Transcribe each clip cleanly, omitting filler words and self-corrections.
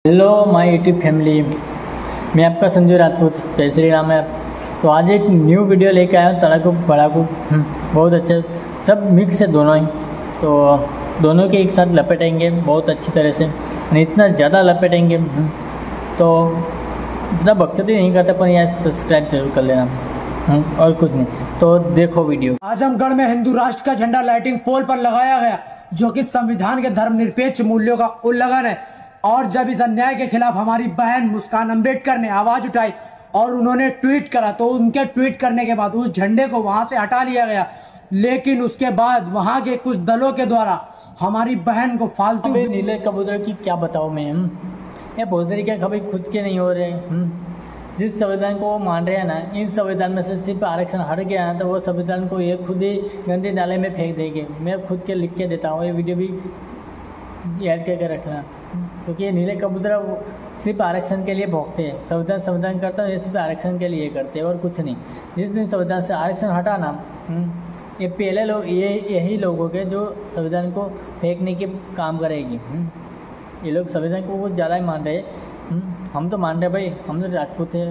Hello my YouTube family, मैं आपका संजय राजपूत। जय श्री राम है। तो आज एक न्यू वीडियो लेके आया हूँ। तड़ाकू पड़ाकू बहुत अच्छे, सब मिक्स है दोनों ही। तो दोनों के एक साथ लपेटेंगे बहुत अच्छी तरह से, और इतना ज़्यादा लपेटेंगे तो इतना बकचोदी नहीं करता, पर यार सब्सक्राइब जरूर कर लेना और कुछ नहीं। तो देखो वीडियो। आजमगढ़ में हिंदू राष्ट्र का झंडा लाइटिंग पोल पर लगाया गया, जो कि संविधान के धर्मनिरपेक्ष मूल्यों का उल्लंघन है। और जब इस अन्याय के खिलाफ हमारी बहन मुस्कान अम्बेडकर ने आवाज उठाई और उन्होंने ट्वीट करा, तो उनके ट्वीट करने के बाद उस झंडे को वहां से हटा लिया गया। लेकिन उसके बाद वहां के कुछ दलों के द्वारा हमारी बहन को फालतू नीले कबूतर की क्या बताऊं मैं। ये भोसरी के कभी खुद के नहीं हो रहे। जिस संविधान को वो मान रहे हैं ना, इन संविधान में से सिर्फ आरक्षण हट गया ना, तो वो संविधान को ये खुद ही गंदे नाले में फेंक देंगे। मैं खुद के लिख के देता हूँ, ये वीडियो भी ऐड करके रखना, क्योंकि ये नीले कबूतर सिर्फ आरक्षण के लिए भोगते हैं। संविधान करता है, ये सिर्फ आरक्षण के लिए करते हैं और कुछ नहीं। जिस दिन संविधान से आरक्षण हटाना, ये पहले लोग यही लोग हो गए जो संविधान को फेंकने के काम करेगी। ये लोग संविधान को कुछ ज़्यादा ही मान रहे हैं। हम तो मान रहे भाई, हम तो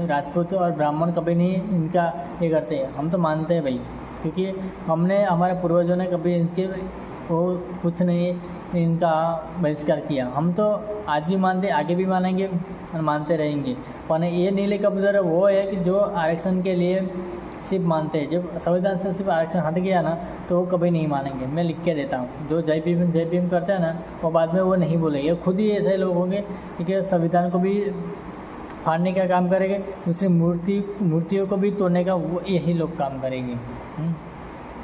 राजपूत और ब्राह्मण कभी नहीं इनका ये करते हैं। हम तो मानते हैं भाई, क्योंकि हमने हमारे पूर्वजों ने कभी इनके वो कुछ नहीं इनका बहिष्कार किया। हम तो आज भी मानते, आगे भी मानेंगे और मानते रहेंगे। पर ये नीले कबूतर वो है कि जो आरक्षण के लिए सिर्फ मानते हैं। जब संविधान से सिर्फ आरक्षण हट गया ना, तो वो कभी नहीं मानेंगे। मैं लिख के देता हूँ। जो जय भीम करते हैं ना, वो बाद में वो नहीं बोलेंगे। खुद ही ऐसे लोग होंगे कि संविधान को भी फाड़ने का काम करेंगे, दूसरी मूर्तियों को भी तोड़ने का वो यही लोग काम करेंगे।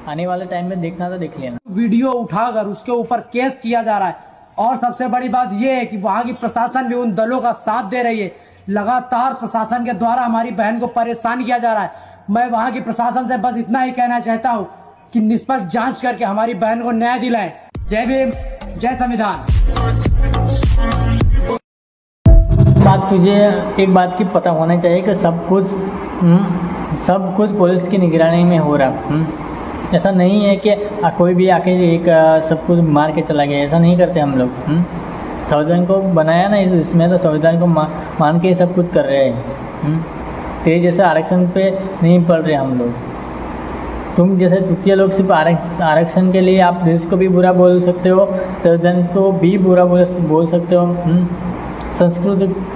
आने वाले टाइम में देखना तो देख लेना। वीडियो उठाकर उसके ऊपर केस किया जा रहा है। और सबसे बड़ी बात यह है कि वहां की प्रशासन भी उन दलों का साथ दे रही है। लगातार प्रशासन के द्वारा हमारी बहन को परेशान किया जा रहा है। मैं वहां की प्रशासन से बस इतना ही कहना चाहता हूं कि निष्पक्ष जांच करके हमारी बहन को न्याय दिलाएं। जय भीम, जय संविधान। तुझे एक बात की पता होना चाहिए कि सब कुछ पुलिस की निगरानी में हो रहा। ऐसा नहीं है कि कोई भी आके एक सब कुछ मार के चला गया। ऐसा नहीं करते हम लोग। संविधान को बनाया ना इसमें, तो संविधान को मान के सब कुछ कर रहे हैं। तेरे जैसे आरक्षण पे नहीं पढ़ रहे हम लोग। तुम जैसे चुतिया लोग सिर्फ आरक्षण के लिए आप देश को भी बुरा बोल सकते हो, संविधान को भी बुरा बोल सकते हो।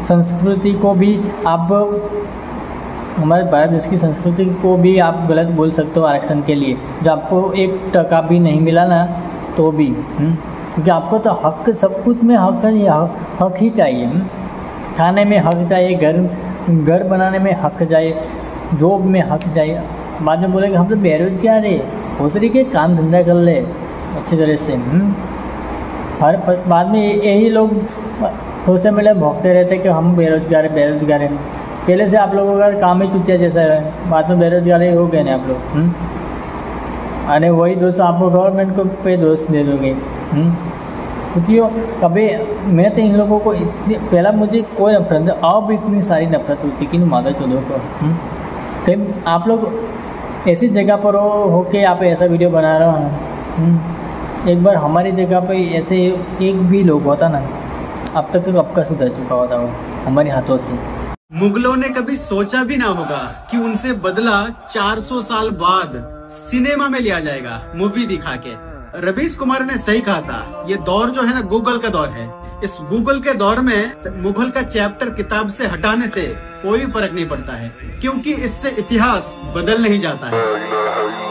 संस्कृति को भी आप, हमारे भारत देश की संस्कृति को भी आप गलत बोल सकते हो आरक्षण के लिए। जो आपको 1% भी नहीं मिला ना, तो भी क्योंकि आपको तो हक, सब कुछ में हक ही चाहिए। खाने में हक चाहिए, घर बनाने में हक चाहिए, जॉब में हक चाहिए। बाद में बोलेंगे हम तो बेरोजगार है, भोसड़ी के काम धंधा कर ले अच्छी तरह से। हर बाद में यही लोग सोशल मीडिया भोगते रहते कि हम बेरोजगार हैं। पहले से आप लोगों का काम ही चुतिया जैसा है, बाद में बेरोजगार ही हो गए ना आप लोग। अरे वही दोस्त आपको गवर्नमेंट को पे दोस्त दे दोगे। चुतियों कभी, मैं तो इन लोगों को पहला मुझे कोई नफरत नहीं, अब इतनी सारी नफरत होती कि माता चौधरी को। कहीं आप लोग ऐसी जगह पर हो के आप ऐसा वीडियो बना रहे हो। एक बार हमारी जगह पे ऐसे एक भी लोग होता ना, अब तक तो का सुधर चुका होता वो हमारे हाथों से। मुगलों ने कभी सोचा भी ना होगा कि उनसे बदला 400 साल बाद सिनेमा में लिया जाएगा, मूवी दिखा के। रवीश कुमार ने सही कहा था, ये दौर जो है ना गूगल का दौर है। इस गूगल के दौर में मुगल का चैप्टर किताब से हटाने से कोई फर्क नहीं पड़ता है, क्योंकि इससे इतिहास बदल नहीं जाता है।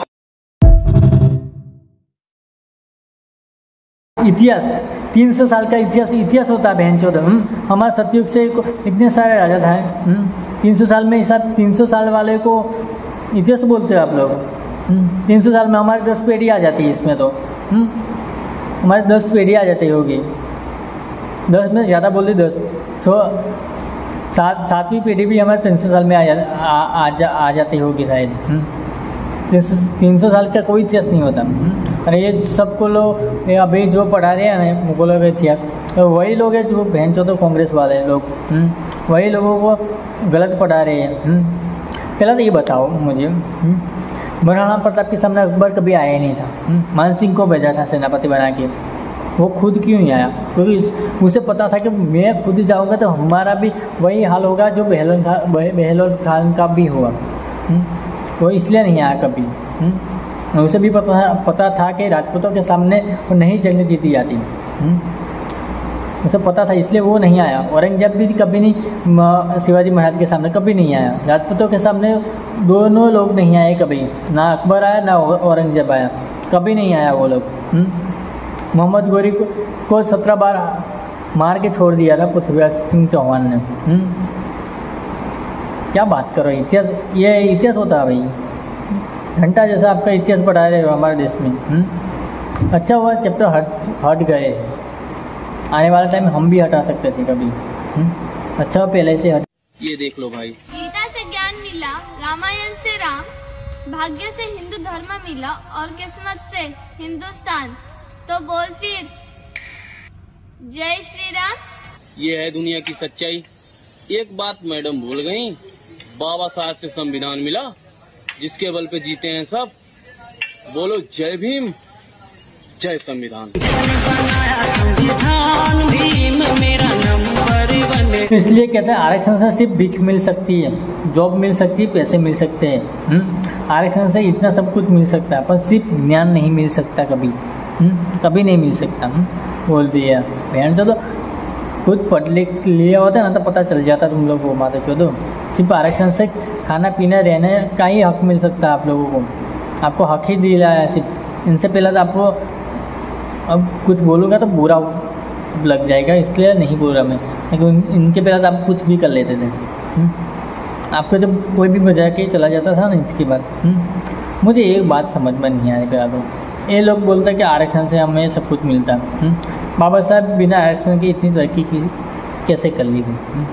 इतिहास 300 साल का इतिहास होता है बहन चौदह। हमारे सतयुग से इतने सारे राजा थे। 300 साल में 300 साल वाले को इतिहास बोलते हैं आप लोग। 300 साल में हमारी 10 पीढ़ी आ जाती है इसमें। तो हमारी 10 पीढ़ी आ जाती होगी। 10 में ज़्यादा बोल दी, 10 तो 7वीं पीढ़ी भी हमारे 300 साल में आ जाती होगी शायद। 300 साल का कोई इतिहास नहीं होता। अरे ये सबको लोग अभी जो पढ़ा रहे हैं ना मुगलों का इतिहास, तो वही लोग हैं जो बहन चौदह कांग्रेस वाले लोग, वही लोगों को गलत पढ़ा रहे हैं। पहले तो ये बताओ मुझे, महाराणा प्रताप के सामने अकबर कभी आया ही नहीं था। मान सिंह को भेजा था सेनापति बना के। वो खुद क्यों नहीं आया? क्योंकि उसे पता था कि मैं खुद जाऊंगा तो हमारा भी वही हाल होगा जो बहलोल खान का भी हुआ। वो इसलिए नहीं आया कभी। उसे भी पता था कि राजपूतों के सामने वो नहीं जंग जीती जाती। उसे पता था, इसलिए वो नहीं आया। औरंगजेब भी कभी नहीं शिवाजी महाराज के सामने कभी नहीं आया। राजपूतों के सामने दोनों लोग नहीं आए कभी, ना अकबर आया ना औरंगजेब आया, कभी नहीं आया वो लोग। मोहम्मद गोरी को 17 बार मार के छोड़ दिया था पृथ्वीराज सिंह चौहान ने। क्या बात करो, इतिहास, ये इतिहास होता है भाई। घंटा जैसा आपका इतिहास पढ़ा रहे हो हमारे देश में। अच्छा हुआ चैप्टर हट गए, आने वाले टाइम हम भी हटा सकते थे कभी। अच्छा पहले से ये देख लो भाई, गीता से ज्ञान मिला, रामायण से राम, भाग्य से हिंदू धर्म मिला और किस्मत से हिंदुस्तान। तो बोल फिर जय श्री राम। ये है दुनिया की सच्चाई। एक बात मैडम भूल गई, बाबा साहब से संविधान मिला, जिसके बल पे जीते हैं सब। बोलो जय भीम, जय संविधान। इसलिए कहते हैं आरक्षण से सिर्फ भीख मिल सकती है, जॉब मिल सकती है, पैसे मिल सकते हैं। आरक्षण से इतना सब कुछ मिल सकता है, पर सिर्फ ज्ञान नहीं मिल सकता कभी। कभी नहीं मिल सकता। बोल दिया बहन से, तो खुद पढ़ लिख लिया होता ना तो पता चल जाता तुम लोग को। माता चौधो, सिर्फ आरक्षण से खाना पीना रहने का ही हक मिल सकता है आप लोगों को। आपको हक ही दिया है सिर्फ। इनसे पहले तो आपको अब कुछ बोलूँगा तो बुरा लग जाएगा, इसलिए नहीं बोल रहा मैं। लेकिन इनके पहले तो आप कुछ भी कर लेते थे। आपको जब कोई भी बजा के चला जाता था ना, इसके बाद मुझे एक बात समझ में नहीं आने पहला तो ये लोग बोलते हैं कि आरक्षण से हमें सब कुछ मिलता है। बाबा साहब बिना आरक्षण की इतनी तरक्की की कैसे कर ली गई?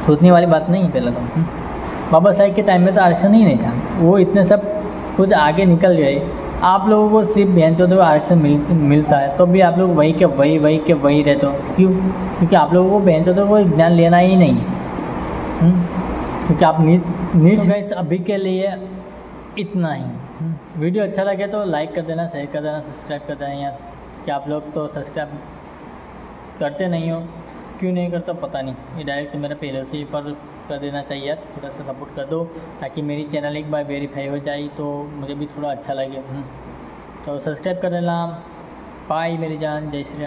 सोचने वाली बात नहीं है पहले तो। बाबा साहब के टाइम में तो आरक्षण ही नहीं था, वो इतने सब कुछ आगे निकल गए। आप लोगों को सिर्फ बहन चौधरी आरक्षण मिलता है तो भी आप लोग वही के वही रहते हो। क्यों? क्योंकि आप लोगों को बहन चौधरी को ज्ञान लेना ही नहीं। क्योंकि आप नीच अभी के लिए इतना ही। वीडियो अच्छा लगे तो लाइक कर देना, शेयर कर देना, सब्सक्राइब कर देना। यार क्या आप लोग तो सब्सक्राइब करते नहीं हो, क्यों नहीं करते पता नहीं। ये डायरेक्ट मेरे पहले से पर कर देना चाहिए यार, थोड़ा सा सपोर्ट कर दो ताकि मेरी चैनल एक बार वेरीफाई हो जाए तो मुझे भी थोड़ा अच्छा लगे। तो सब्सक्राइब कर देना। बाय मेरी जान, जय श्री राम।